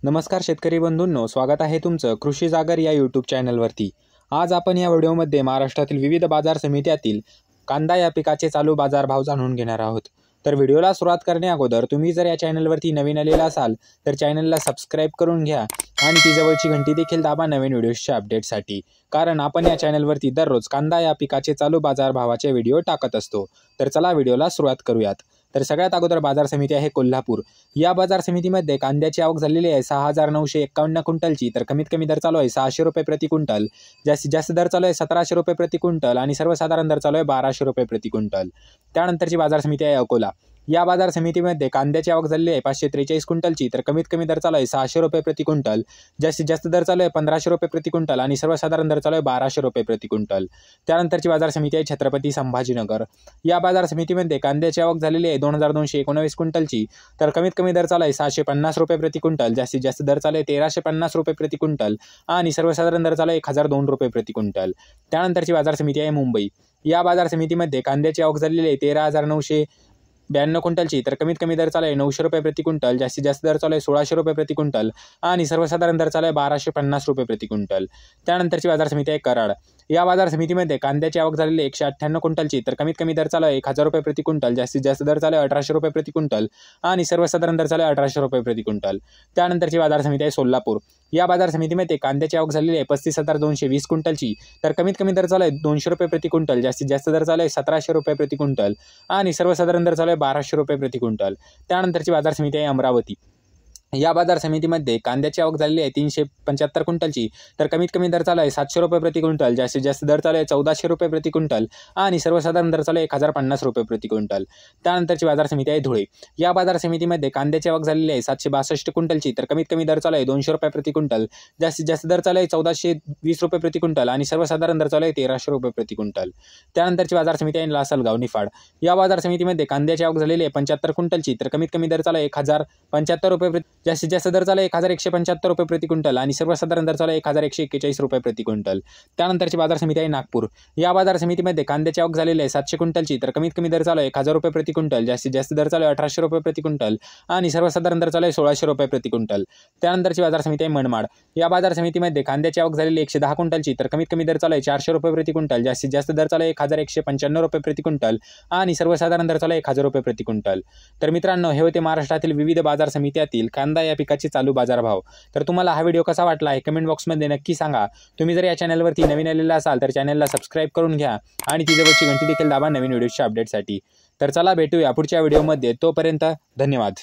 नमस्कार शेतकरी बंधूंनो, स्वागत आहे तुमचं कृषी जागर या यूट्यूब चॅनलवरती। आज आपण या व्हिडिओमध्ये महाराष्ट्रातील विविध बाजार समित्यातील कांदा या पिकाचे चालू बाजारभाव जाणून घेणार आहोत। तर व्हिडिओला सुरुवात करण्याअगोदर तुम्ही जर या चॅनलवरती नवीन आलेला असाल तर चॅनलला सबस्क्राइब करून घ्या आणि ती जवळची घंटी देखील दाबा नवीन व्हिडिओच्या अपडेटसाठी, कारण आपण या चॅनलवरती दररोज कांदा या पिकाचे चालू बाजारभावाचे व्हिडिओ टाकत असतो। तर चला व्हिडिओला सुरुवात करूयात। तर सगळ्यात अगोदर बाजार समिती आहे कोल्हापूर। या बाजार समितीमध्ये कांद्याची आवक झालेली आहे 6951 क्विंटलची। तर कमीत कमी दर चालू आहे 600 रुपये प्रति क्विंटल, जास्तीत जास्त दर चालू आहे 1700 रुपये प्रति क्विंटल आणि सर्वसाधारण दर चालू आहे 1200 रुपये प्रति क्विंटल। त्यानंतरची बाजार समिती आहे अकोला। या बाजार समितीमध्ये कांद्याची आवक झालेली आहे 543 क्विंटलची। तर कमीत कमी दर चालू आहे 600 रुपये प्रति क्विंटल, जास्तीत जास्त दर चालू आहे 1500 रुपये प्रति क्विंटल आणि सर्वसाधारण दर चालू आहे 1200 रुपये प्रति क्विंटल। त्यानंतरची बाजार समिती आहे छत्रपती संभाजीनगर। या बाजार समितीमध्ये कांद्याची आवक झालेली आहे 2219 क्विंटलची। तर कमीत कमी दर चालू आहे 750 रुपये प्रति क्विंटल, जास्तीत जास्त दर चालू आहे 1350 रुपये प्रति क्विंटल आणि सर्वसाधारण दर चालू आहे 1002 रुपये प्रति क्विंटल। त्यानंतरची बाजार समिती आहे मुंबई। या बाजार समितीमध्ये कांद्याची आवक झालेली आहे 13992 क्विंटलची। तर कमीत कमी दर चालू आहे 900 रुपये प्रति क्विंटल, जास्तीत जास्त दर चालू आहे 1600 रुपये प्रति क्विंटल आणि सर्वसाधारण दर चालू आहे 1250 रुपये प्रति क्विंटल। त्यानंतरची बाजार समिती आहे कराड। या बाजार समितीमध्ये कांद्याची आवक झालेली आहे 198 क्विंटलची। तर कमीत कमी दर चालू आहे 1000 रुपये प्रति क्विंटल, जास्तीत जास्त दर चालू आहे 1800 रुपये प्रति क्विंटल आणि सर्वसाधारण दर चालू आहे 1800 रुपये प्रति क्विंटल। त्यानंतरची बाजार समिती आहे सोलापूर। या बाजार समितीमध्ये कांद्याची आवक झालेली आहे 35220 क्विंटलची। तर कमीत कमी दर चालू आहे 200 रुपये प्रति क्विंटल, जास्तीत जास्त दर चालू आहे 1700 रुपये प्रति क्विंटल आणि सर्वसाधारण दर चालू आहे 1200 रुपये प्रति क्विंटल। त्यानंतरची बाजार समिती आहे अमरावती। या बाजार समितीमध्ये कांद्याची आवक झालेली आहे 375 क्विंटलची। तर कमीत कमी दर चालू आहे 700 रुपये प्रति क्विंटल, जास्तीत जास्त दर चालू आहे 1400 रुपये प्रति क्विंटल आणि सर्वसाधारण दर चालू आहे 1050 रुपये प्रति क्विंटल। त्यानंतरची बाजार समिती आहे धुळे। या बाजार समितीमध्ये कांद्याची आवक झालेली आहे 762 क्विंटलची। तर कमीत कमी दर चालू आहे 200 रुपये प्रति क्विंटल, जास्तीत जास्त दर चालू आहे 1420 रुपये प्रति क्विंटल आणि सर्वसाधारण दर चालू आहे 1300 रुपये प्रति क्विंटल। त्यानंतरची बाजार समिती आहे लासलगाव निफाड। या बाजार समितीमध्ये कांद्याची आवक झालेली आहे 75 क्विंटलची। तर कमीत कमी दर चालू आहे 1075 रुपये, जास्तीत जास्त दर चालू आहे 1175 रुपये प्रति क्विंटल आणि सर्वसाधारण दर चालू आहे 1141 रुपये प्रति क्विंटल। त्यानंतरची बाजार समिती आहे नागपूर। या बाजार समितीमध्ये कांद्याची आवक झालेली आहे 700 क्विंटलची। तर कमीत कमी दर चालू आहे 1000 रुपये प्रति क्विंटल, जास्तीत जास्त दर चालू आहे 1800 रुपये प्रति क्विंटल आणि सर्वसाधारण दर चालू आहे 1600 रुपये प्रति क्विंटल। त्यानंतरची बाजार समिती आहे मनमाड। या बाजार समितीमध्ये कांद्याची आवक झालेली 110 क्विंटलची। तर कमीत कमी दर चालू आहे 400 रुपये प्रति क्विंटल, जास्तीत जास्त दर चालू आहे 1195 रुपये प्रति क्विंटल आणि सर्वसाधारण दर चालू आहे 1000 रुपये प्रति क्विंटल। तर मित्रांनो, हे होते महाराष्ट्रातील विविध बाजार समित्यातील कांदा या पिकाचे चालू बाजारभाव। तर तुम्हाला हा व्हिडिओ कसा वाटला हे कमेंट बॉक्समध्ये नक्की सांगा। तुम्ही जर या चॅनलवरती नवीन आलेला असाल तर चॅनलला सबस्क्राइब करून घ्या आणि ती जवळची घंटी देखील दाबा नवीन व्हिडिओच्या अपडेटसाठी। तर चला भेटूया पुढच्या व्हिडिओमध्ये, तोपर्यंत धन्यवाद।